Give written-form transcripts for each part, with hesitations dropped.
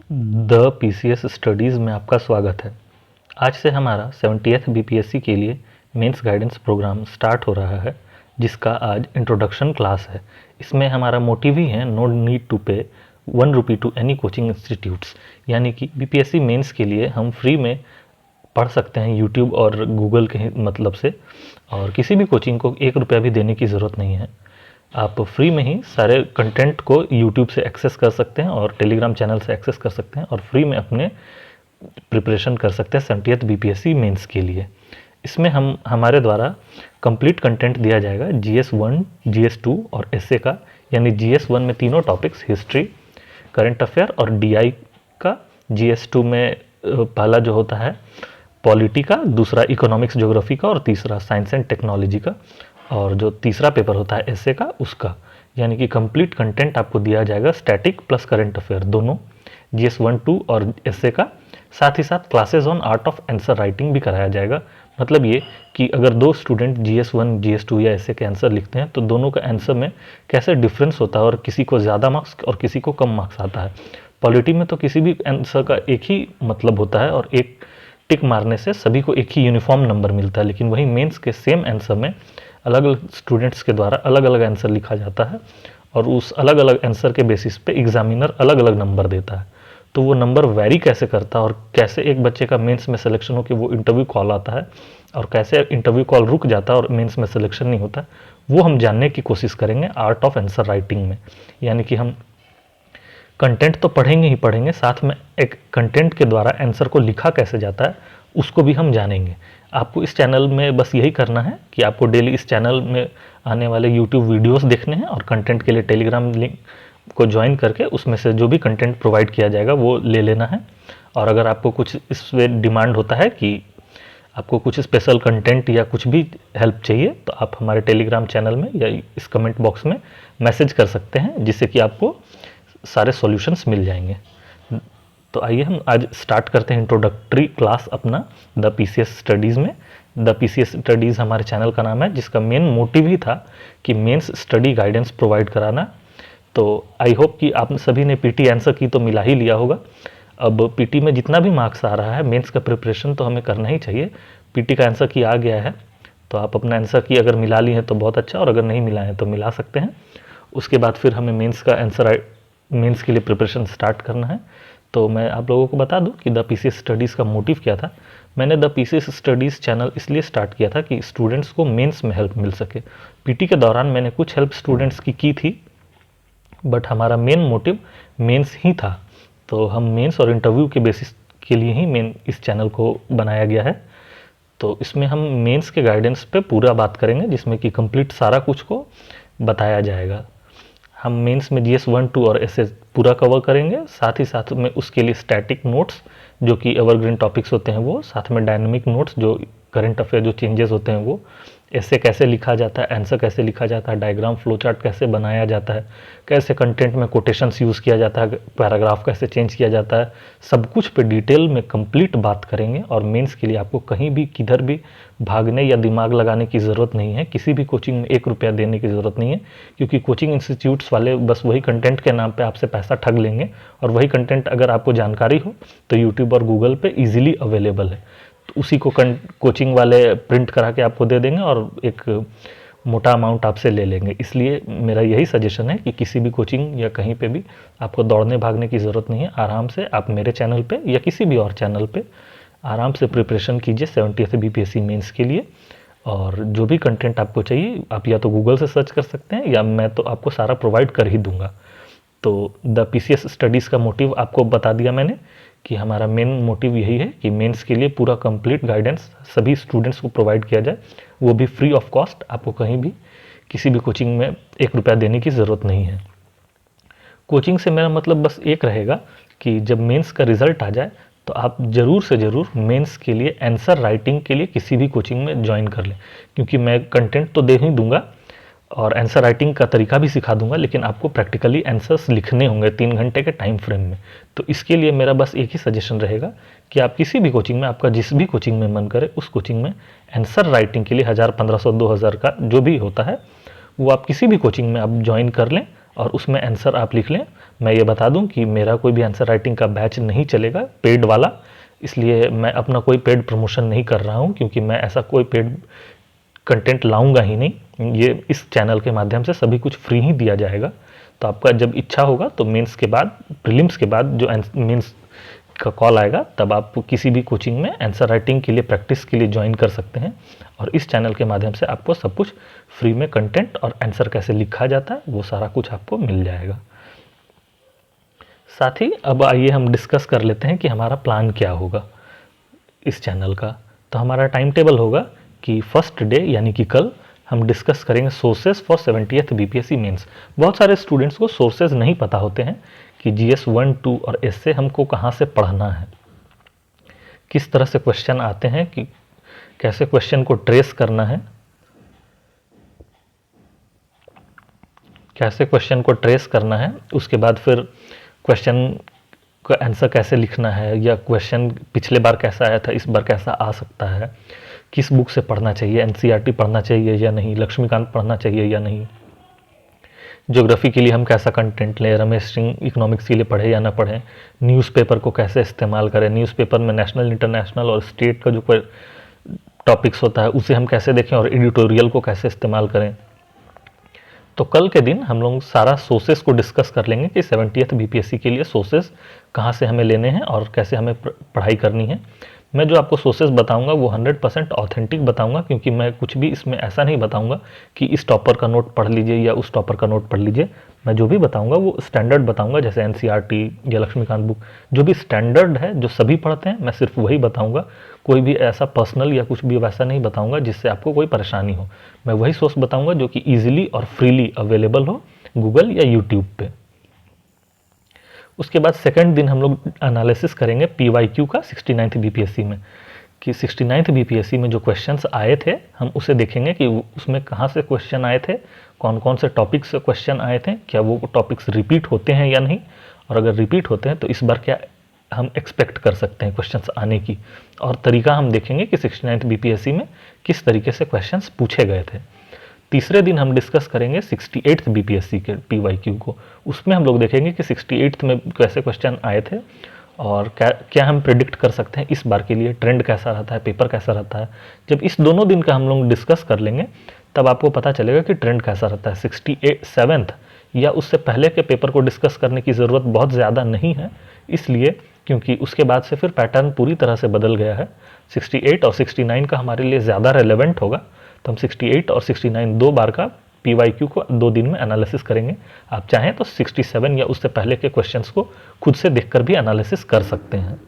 The PCS studies में आपका स्वागत है। आज से हमारा 70th बीपीएससी के लिए मेंस गाइडेंस प्रोग्राम स्टार्ट हो रहा है, जिसका आज इंट्रोडक्शन क्लास है। इसमें हमारा मोटिव ही है नो नीड टू पे 1 रुपी टू एनी कोचिंग इंस्टीट्यूट्स, यानी कि बीपीएससी मेंस के लिए हम फ्री में पढ़ सकते हैं यूट्यूब और गूगल के मतलब से, और किसी भी कोचिंग को 1 रुपया भी देने की ज़रूरत नहीं है। आप फ्री में ही सारे कंटेंट को यूट्यूब से एक्सेस कर सकते हैं और टेलीग्राम चैनल से एक्सेस कर सकते हैं और फ्री में अपने प्रिपरेशन कर सकते हैं 70th बीपीएससी मेंस के लिए। इसमें हमारे द्वारा कंप्लीट कंटेंट दिया जाएगा जीएस 1, जीएस 2 और एसए का, यानी जीएस 1 में तीनों टॉपिक्स हिस्ट्री, करंट अफेयर और डीआई का। जीएस 2 में पहला जो होता है पॉलिटी का, दूसरा इकोनॉमिक्स ज्योग्राफी का और तीसरा साइंस एंड टेक्नोलॉजी का, और जो तीसरा पेपर होता है एसए का उसका। यानी कि कंप्लीट कंटेंट आपको दिया जाएगा स्टैटिक प्लस करंट अफेयर दोनों, जीएस 1, 2 और एसए का। साथ ही साथ classes on art of answer writing भी कराया जाएगा। मतलब ये कि अगर दो स्टूडेंट जीएस 1, जीएस 2 या एसए के आंसर लिखते हैं तो दोनों का आंसर में कैसे डिफरेंस होता है और किसी को ज़्यादा मार्क्स और किसी को कम मार्क्स आता है। पॉलिटी में तो किसी भी आंसर का एक ही मतलब होता है और एक टिक मारने से सभी को एक ही यूनिफॉर्म नंबर मिलता है, लेकिन वही मेंस के सेम आंसर में अलग अलग स्टूडेंट्स के द्वारा अलग अलग आंसर लिखा जाता है और उस अलग अलग आंसर के बेसिस पे एग्जामिनर अलग अलग नंबर देता है। तो वो नंबर वैरी कैसे करता है और कैसे एक बच्चे का मेंस में सिलेक्शन हो कि वो इंटरव्यू कॉल आता है और कैसे इंटरव्यू कॉल रुक जाता है और मेंस में सिलेक्शन नहीं होता, वो हम जानने की कोशिश करेंगे आर्ट ऑफ आंसर राइटिंग में। यानी कि हम कंटेंट तो पढ़ेंगे ही पढ़ेंगे, साथ में एक कंटेंट के द्वारा आंसर को लिखा कैसे जाता है उसको भी हम जानेंगे। आपको इस चैनल में बस यही करना है कि आपको डेली इस चैनल में आने वाले यूट्यूब वीडियोस देखने हैं और कंटेंट के लिए टेलीग्राम लिंक को ज्वाइन करके उसमें से जो भी कंटेंट प्रोवाइड किया जाएगा वो ले लेना है। और अगर आपको कुछ इसमें डिमांड होता है कि आपको कुछ स्पेशल कंटेंट या कुछ भी हेल्प चाहिए तो आप हमारे टेलीग्राम चैनल में या इस कमेंट बॉक्स में मैसेज कर सकते हैं, जिससे कि आपको सारे सॉल्यूशंस मिल जाएंगे। तो आइए हम आज स्टार्ट करते हैं इंट्रोडक्टरी क्लास अपना द पीसीएस स्टडीज़ में। द पीसीएस स्टडीज़ हमारे चैनल का नाम है, जिसका मेन मोटिव ही था कि मेंस स्टडी गाइडेंस प्रोवाइड कराना। तो आई होप कि आप सभी ने पीटी आंसर की तो मिला ही लिया होगा। अब पीटी में जितना भी मार्क्स आ रहा है, मेंस का प्रिपरेशन तो हमें करना ही चाहिए। पीटी का आंसर की आ गया है तो आप अपना आंसर की अगर मिला ली है तो बहुत अच्छा, और अगर नहीं मिला है तो मिला सकते हैं। उसके बाद फिर हमें मेंस का आंसर, मेंस के लिए प्रिपरेशन स्टार्ट करना है। तो मैं आप लोगों को बता दूं कि द पीसीएस स्टडीज़ का मोटिव क्या था। मैंने द पीसीएस स्टडीज़ चैनल इसलिए स्टार्ट किया था कि स्टूडेंट्स को मेंस में हेल्प मिल सके। पीटी के दौरान मैंने कुछ हेल्प स्टूडेंट्स की थी, बट हमारा मेन मोटिव मेंस ही था। तो हम मेंस और इंटरव्यू के बेसिस के लिए ही मेन इस चैनल को बनाया गया है। तो इसमें हम मेंस के गाइडेंस पे पूरा बात करेंगे, जिसमें कि कंप्लीट सारा कुछ को बताया जाएगा। हम मेंस में जीएस 1, 2 और एसए पूरा कवर करेंगे, साथ ही साथ में उसके लिए स्टैटिक नोट्स जो कि एवरग्रीन टॉपिक्स होते हैं वो, साथ में डायनेमिक नोट्स जो करंट अफेयर जो चेंजेस होते हैं वो, ऐसे कैसे लिखा जाता है, आंसर कैसे लिखा जाता है, डायग्राम फ्लो चार्ट कैसे बनाया जाता है, कैसे कंटेंट में कोटेशंस यूज़ किया जाता है, पैराग्राफ कैसे चेंज किया जाता है, सब कुछ पे डिटेल में कंप्लीट बात करेंगे। और मेंस के लिए आपको कहीं भी किधर भी भागने या दिमाग लगाने की ज़रूरत नहीं है, किसी भी कोचिंग में 1 रुपया देने की ज़रूरत नहीं है, क्योंकि कोचिंग इंस्टीट्यूट्स वाले बस वही कंटेंट के नाम पे आपसे पैसा ठग लेंगे, और वही कंटेंट अगर आपको जानकारी हो तो यूट्यूब और गूगल पे ईजिली अवेलेबल है। तो उसी को कोचिंग वाले प्रिंट करा के आपको दे देंगे और एक मोटा अमाउंट आपसे ले लेंगे। इसलिए मेरा यही सजेशन है कि किसी भी कोचिंग या कहीं पे भी आपको दौड़ने भागने की ज़रूरत नहीं है। आराम से आप मेरे चैनल पे या किसी भी और चैनल पे आराम से प्रिपरेशन कीजिए 70th बीपीएससी मेंस के लिए। और जो भी कंटेंट आपको चाहिए आप या तो गूगल से सर्च कर सकते हैं या मैं तो आपको सारा प्रोवाइड कर ही दूंगा। तो द पीसीएस स्टडीज़ का मोटिव आपको बता दिया मैंने कि हमारा मेन मोटिव यही है कि मेंस के लिए पूरा कंप्लीट गाइडेंस सभी स्टूडेंट्स को प्रोवाइड किया जाए, वो भी फ्री ऑफ कॉस्ट। आपको कहीं भी किसी भी कोचिंग में 1 रुपया देने की ज़रूरत नहीं है। कोचिंग से मेरा मतलब बस एक रहेगा कि जब मेंस का रिज़ल्ट आ जाए तो आप ज़रूर से ज़रूर मेंस के लिए आंसर राइटिंग के लिए किसी भी कोचिंग में ज्वाइन कर लें, क्योंकि मैं कंटेंट तो दे ही दूंगा और आंसर राइटिंग का तरीका भी सिखा दूंगा, लेकिन आपको प्रैक्टिकली आंसर्स लिखने होंगे 3 घंटे के टाइम फ्रेम में। तो इसके लिए मेरा बस एक ही सजेशन रहेगा कि आप किसी भी कोचिंग में, आपका जिस भी कोचिंग में मन करे उस कोचिंग में आंसर राइटिंग के लिए 1000, 1500, 2000 का जो भी होता है वो आप किसी भी कोचिंग में आप ज्वाइन कर लें और उसमें आंसर आप लिख लें। मैं ये बता दूं कि मेरा कोई भी आंसर राइटिंग का बैच नहीं चलेगा पेड वाला, इसलिए मैं अपना कोई पेड प्रमोशन नहीं कर रहा हूं, क्योंकि मैं ऐसा कोई पेड कंटेंट लाऊंगा ही नहीं। ये इस चैनल के माध्यम से सभी कुछ फ्री ही दिया जाएगा। तो आपका जब इच्छा होगा तो मेंस के बाद, प्रीलिम्स के बाद जो मेंस का कॉल आएगा, तब आप किसी भी कोचिंग में आंसर राइटिंग के लिए प्रैक्टिस के लिए ज्वाइन कर सकते हैं। और इस चैनल के माध्यम से आपको सब कुछ फ्री में कंटेंट और आंसर कैसे लिखा जाता है वो सारा कुछ आपको मिल जाएगा। साथ ही अब आइए हम डिस्कस कर लेते हैं कि हमारा प्लान क्या होगा इस चैनल का। तो हमारा टाइम टेबल होगा कि फर्स्ट डे यानी कि कल हम डिस्कस करेंगे sources for 70th BPSC mains. बहुत सारे स्टूडेंट्स को सोर्सेज नहीं पता होते हैं कि जीएस 1, 2 और एस से हमको कहाँ से पढ़ना है, किस तरह से क्वेश्चन आते हैं, कि कैसे क्वेश्चन को ट्रेस करना है, कैसे क्वेश्चन को ट्रेस करना है, उसके बाद फिर क्वेश्चन का आंसर कैसे लिखना है, या क्वेश्चन पिछले बार कैसा आया था इस बार कैसा आ सकता है, किस बुक से पढ़ना चाहिए, एनसीईआरटी पढ़ना चाहिए या नहीं, लक्ष्मीकांत पढ़ना चाहिए या नहीं, ज्योग्राफी के लिए हम कैसा कंटेंट लें, रमेश सिंह इकोनॉमिक्स के लिए पढ़े या ना पढ़ें, न्यूज़पेपर को कैसे इस्तेमाल करें, न्यूज़पेपर में नेशनल, इंटरनेशनल और स्टेट का जो कोई टॉपिक्स होता है उसे हम कैसे देखें, और एडिटोरियल को कैसे इस्तेमाल करें। तो कल के दिन हम लोग सारा सोर्सेस को डिस्कस कर लेंगे कि 70th बीपीएससी के लिए सोर्सेस कहाँ से हमें लेने हैं और कैसे हमें पढ़ाई करनी है। मैं जो आपको सोर्सेस बताऊंगा वो 100% ऑथेंटिक बताऊंगा, क्योंकि मैं कुछ भी इसमें ऐसा नहीं बताऊंगा कि इस टॉपर का नोट पढ़ लीजिए या उस टॉपर का नोट पढ़ लीजिए। मैं जो भी बताऊंगा वो स्टैंडर्ड बताऊंगा, जैसे एनसीईआरटी या लक्ष्मीकांत बुक जो भी स्टैंडर्ड है, जो सभी पढ़ते हैं, मैं सिर्फ वही बताऊंगा। कोई भी ऐसा पर्सनल या कुछ भी वैसा नहीं बताऊंगा जिससे आपको कोई परेशानी हो। मैं वही सोर्स बताऊंगा जो कि ईजिली और फ्रीली अवेलेबल हो गूगल या यूट्यूब पे। उसके बाद सेकंड दिन हम लोग एनालिसिस करेंगे पीवाईक्यू का 69th बीपीएससी में, कि 69th बीपीएससी में जो क्वेश्चंस आए थे हम उसे देखेंगे कि उसमें कहाँ से क्वेश्चन आए थे, कौन कौन से टॉपिक्स से क्वेश्चन आए थे, क्या वो टॉपिक्स रिपीट होते हैं या नहीं, और अगर रिपीट होते हैं तो इस बार क्या हम एक्सपेक्ट कर सकते हैं क्वेश्चंस आने की। और तरीका हम देखेंगे कि 69th बीपीएससी में किस तरीके से क्वेश्चंस पूछे गए थे। तीसरे दिन हम डिस्कस करेंगे 68th बीपीएससी के पीवाईक्यू को। उसमें हम लोग देखेंगे कि 68th में कैसे क्वेश्चन आए थे और क्या हम प्रिडिक्ट कर सकते हैं इस बार के लिए, ट्रेंड कैसा रहता है, पेपर कैसा रहता है। जब इस दोनों दिन का हम लोग डिस्कस कर लेंगे तब आपको पता चलेगा कि ट्रेंड कैसा रहता है। 67th या उससे पहले के पेपर को डिस्कस करने की ज़रूरत बहुत ज़्यादा नहीं है, इसलिए क्योंकि उसके बाद से फिर पैटर्न पूरी तरह से बदल गया है। 68 और 69 का हमारे लिए ज़्यादा रेलेवेंट होगा, तो हम 68 और 69 दो बार का पीवाईक्यू को 2 दिन में एनालिसिस करेंगे। आप चाहें तो 67 या उससे पहले के क्वेश्चंस को खुद से देखकर भी एनालिसिस कर सकते हैं।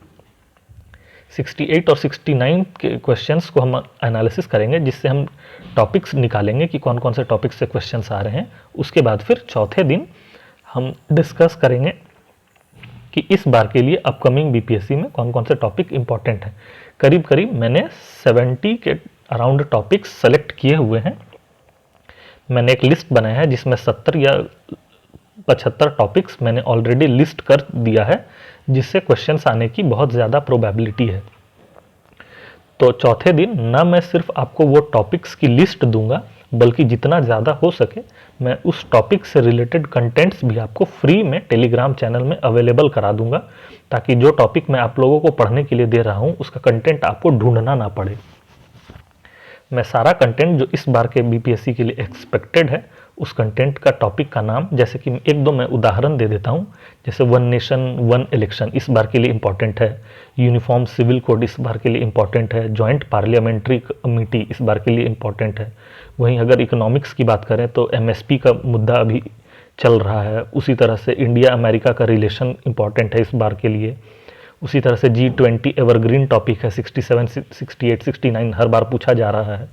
68 और 69 के क्वेश्चंस को हम एनालिसिस करेंगे, जिससे हम टॉपिक्स निकालेंगे कि कौन कौन से टॉपिक्स से क्वेश्चंस आ रहे हैं। उसके बाद फिर चौथे दिन हम डिस्कस करेंगे कि इस बार के लिए अपकमिंग बीपीएससी में कौन कौन से टॉपिक इंपॉर्टेंट हैं। करीब करीब मैंने 70 के अराउंड टॉपिक्स सेलेक्ट किए हुए हैं। मैंने एक लिस्ट बनाया है जिसमें 70 या 75 टॉपिक्स मैंने ऑलरेडी लिस्ट कर दिया है, जिससे क्वेश्चंस आने की बहुत ज़्यादा प्रोबेबिलिटी है। तो चौथे दिन ना मैं सिर्फ आपको वो टॉपिक्स की लिस्ट दूंगा, बल्कि जितना ज़्यादा हो सके मैं उस टॉपिक से रिलेटेड कंटेंट्स भी आपको फ्री में टेलीग्राम चैनल में अवेलेबल करा दूंगा, ताकि जो टॉपिक मैं आप लोगों को पढ़ने के लिए दे रहा हूँ उसका कंटेंट आपको ढूंढना ना पड़े। मैं सारा कंटेंट जो इस बार के बीपीएससी के लिए एक्सपेक्टेड है उस कंटेंट का टॉपिक का नाम, जैसे कि एक दो मैं उदाहरण दे देता हूँ, जैसे 1 नेशन 1 इलेक्शन इस बार के लिए इंपॉर्टेंट है, यूनिफॉर्म सिविल कोड इस बार के लिए इंपॉर्टेंट है, जॉइंट पार्लियामेंट्री कमेटी इस बार के लिए इंपॉर्टेंट है। वहीं अगर इकोनॉमिक्स की बात करें तो एमएसपी का मुद्दा अभी चल रहा है, उसी तरह से इंडिया अमेरिका का रिलेशन इंपॉर्टेंट है इस बार के लिए। उसी तरह से G20 एवरग्रीन टॉपिक है, 67, 68, 69 हर बार पूछा जा रहा है।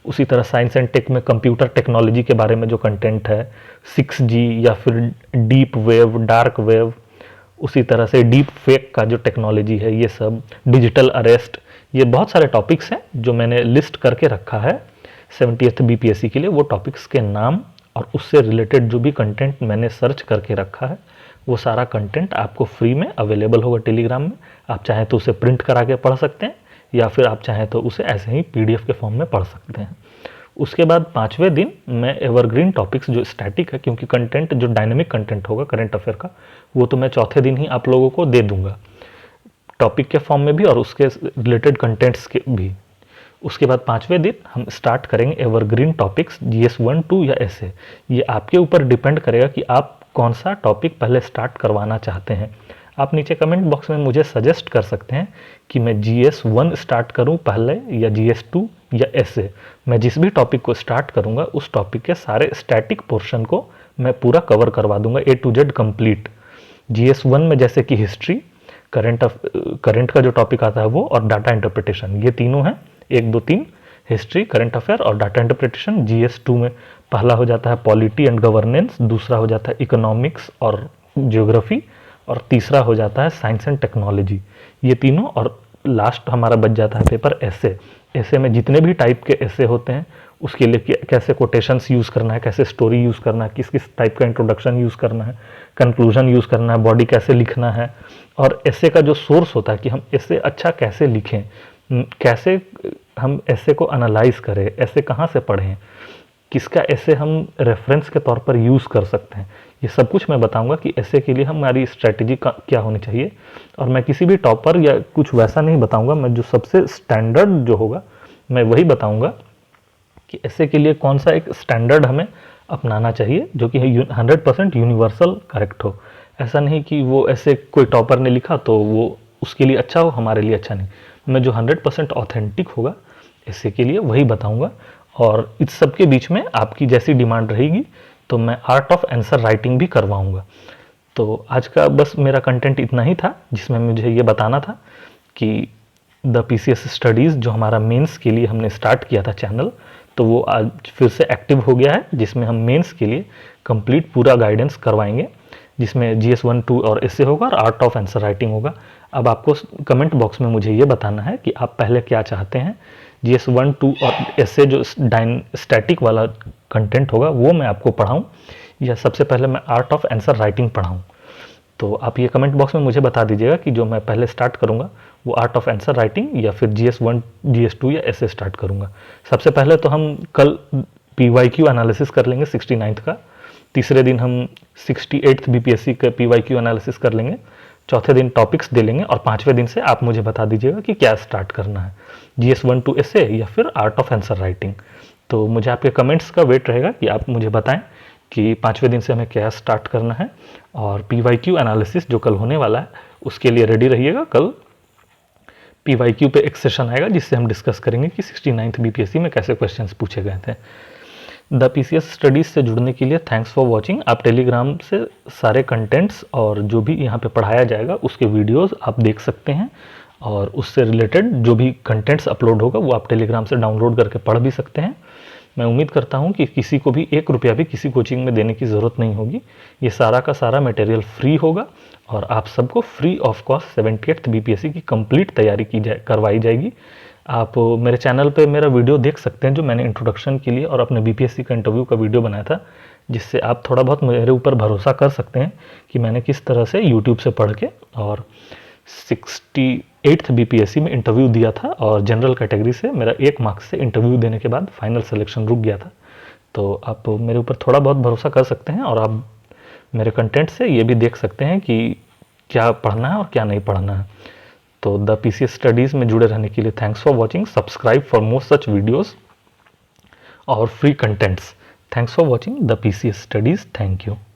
उसी तरह साइंस एंड टेक में कंप्यूटर टेक्नोलॉजी के बारे में जो कंटेंट है, 6G या फिर डीप वेव, डार्क वेव, उसी तरह से डीप फेक का जो टेक्नोलॉजी है, ये सब डिजिटल अरेस्ट, ये बहुत सारे टॉपिक्स हैं जो मैंने लिस्ट करके रखा है 70th बीपीएससी के लिए। वो टॉपिक्स के नाम और उससे रिलेटेड जो भी कंटेंट मैंने सर्च करके रखा है वो सारा कंटेंट आपको फ्री में अवेलेबल होगा टेलीग्राम में। आप चाहें तो उसे प्रिंट करा के पढ़ सकते हैं, या फिर आप चाहें तो उसे ऐसे ही पीडीएफ के फॉर्म में पढ़ सकते हैं। उसके बाद 5वें दिन मैं एवरग्रीन टॉपिक्स जो स्टैटिक है, क्योंकि कंटेंट जो डायनेमिक कंटेंट होगा करंट अफेयर का, वो तो मैं चौथे दिन ही आप लोगों को दे दूंगा, टॉपिक के फॉर्म में भी और उसके रिलेटेड कंटेंट्स के भी। उसके बाद 5वें दिन हम स्टार्ट करेंगे एवरग्रीन टॉपिक्स GS 1, 2 या ऐसे। ये आपके ऊपर डिपेंड करेगा कि आप कौन सा टॉपिक पहले स्टार्ट करवाना चाहते हैं। आप नीचे कमेंट बॉक्स में मुझे सजेस्ट कर सकते हैं कि मैं GS 1 स्टार्ट करूं पहले या GS 2 या ऐसे। मैं जिस भी टॉपिक को स्टार्ट करूंगा उस टॉपिक के सारे स्टैटिक पोर्शन को मैं पूरा कवर करवा दूंगा A to Z complete. GS 1 में जैसे कि हिस्ट्री, करंट का जो टॉपिक आता है वो, और डाटा इंटरप्रिटेशन, ये तीनों हैं 1, 2, 3। हिस्ट्री, करंट अफेयर और डाटा इंटरप्रिटेशन। GS 2 में पहला हो जाता है पॉलिटी एंड गवर्नेंस, दूसरा हो जाता है इकोनॉमिक्स और ज्योग्राफी, और तीसरा हो जाता है साइंस एंड टेक्नोलॉजी। ये तीनों, और लास्ट हमारा बच जाता है पेपर ऐसे। ऐसे में जितने भी टाइप के ऐसे होते हैं उसके लिए कैसे कोटेशंस यूज़ करना है, कैसे स्टोरी यूज़ करना है, किस किस टाइप का इंट्रोडक्शन यूज़ करना है, कंक्लूजन यूज़ करना है, बॉडी कैसे लिखना है, और ऐसे का जो सोर्स होता है कि हम ऐसे अच्छा कैसे लिखें, कैसे हम ऐसे को एनालाइज करें, ऐसे कहाँ से पढ़ें, किसका ऐसे हम रेफरेंस के तौर पर यूज़ कर सकते हैं, ये सब कुछ मैं बताऊंगा कि ऐसे के लिए हमारी स्ट्रेटेजी क्या होनी चाहिए। और मैं किसी भी टॉपर या कुछ वैसा नहीं बताऊंगा, मैं जो सबसे स्टैंडर्ड जो होगा मैं वही बताऊंगा कि ऐसे के लिए कौन सा एक स्टैंडर्ड हमें अपनाना चाहिए जो कि 100% यूनिवर्सल करेक्ट हो। ऐसा नहीं कि वो ऐसे कोई टॉपर ने लिखा तो वो उसके लिए अच्छा हो, हमारे लिए अच्छा नहीं। मैं जो 100% ऑथेंटिक होगा ऐसे के लिए वही बताऊंगा। और इस सब के बीच में आपकी जैसी डिमांड रहेगी तो मैं आर्ट ऑफ आंसर राइटिंग भी करवाऊंगा। तो आज का बस मेरा कंटेंट इतना ही था जिसमें मुझे ये बताना था कि द PCS स्टडीज़ जो हमारा मेंस के लिए हमने स्टार्ट किया था चैनल, तो वो आज फिर से एक्टिव हो गया है, जिसमें हम मेंस के लिए कंप्लीट पूरा गाइडेंस करवाएंगे, जिसमें GS 1, 2 और ऐसे होगा और आर्ट ऑफ आंसर राइटिंग होगा। अब आपको कमेंट बॉक्स में मुझे ये बताना है कि आप पहले क्या चाहते हैं, GS 1, 2 और ऐसे जो स्टैटिक वाला कंटेंट होगा वो मैं आपको पढ़ाऊँ, या सबसे पहले मैं आर्ट ऑफ आंसर राइटिंग पढ़ाऊँ। तो आप ये कमेंट बॉक्स में मुझे बता दीजिएगा कि जो मैं पहले स्टार्ट करूँगा वो आर्ट ऑफ आंसर राइटिंग या फिर GS 1, GS 2 या ऐसे स्टार्ट करूँगा। सबसे पहले तो हम कल PYQ एनालिसिस कर लेंगे 69th का, तीसरे दिन हम 68th BPSC का PYQ एनालिसिस कर लेंगे, चौथे दिन टॉपिक्स दे लेंगे, और 5वें दिन से आप मुझे बता दीजिएगा कि क्या स्टार्ट करना है, GS 1, 2 ऐसे या फिर आर्ट ऑफ आंसर राइटिंग। तो मुझे आपके कमेंट्स का वेट रहेगा कि आप मुझे बताएं कि 5वें दिन से हमें क्या स्टार्ट करना है। और PYQ एनालिसिस जो कल होने वाला है उसके लिए रेडी रहिएगा। कल PYQ पे एक सेशन आएगा जिससे हम डिस्कस करेंगे कि 69th BPSC में कैसे क्वेश्चंस पूछे गए थे। द PCS स्टडीज़ से जुड़ने के लिए थैंक्स फॉर वॉचिंग। आप टेलीग्राम से सारे कंटेंट्स और जो भी यहाँ पे पढ़ाया जाएगा उसके वीडियोस आप देख सकते हैं, और उससे रिलेटेड जो भी कंटेंट्स अपलोड होगा वो आप टेलीग्राम से डाउनलोड करके पढ़ भी सकते हैं। मैं उम्मीद करता हूँ कि किसी को भी 1 रुपया भी किसी कोचिंग में देने की ज़रूरत नहीं होगी। ये सारा का सारा मटेरियल फ्री होगा और आप सबको free of cost 78th BPSC की कंप्लीट तैयारी करवाई जाएगी। आप मेरे चैनल पे मेरा वीडियो देख सकते हैं जो मैंने इंट्रोडक्शन के लिए और अपने BPSC का इंटरव्यू का वीडियो बनाया था, जिससे आप थोड़ा बहुत मेरे ऊपर भरोसा कर सकते हैं कि मैंने किस तरह से यूट्यूब से पढ़ के और 68th BPSC में इंटरव्यू दिया था, और जनरल कैटेगरी से मेरा 1 मार्क्स से इंटरव्यू देने के बाद फाइनल सिलेक्शन रुक गया था। तो आप मेरे ऊपर थोड़ा बहुत भरोसा कर सकते हैं, और आप मेरे कंटेंट से ये भी देख सकते हैं कि क्या पढ़ना है और क्या नहीं पढ़ना है। तो द PCS स्टडीज़ में जुड़े रहने के लिए thanks for watching. Subscribe for more such videos और free contents. Thanks for watching the PCS studies. Thank you.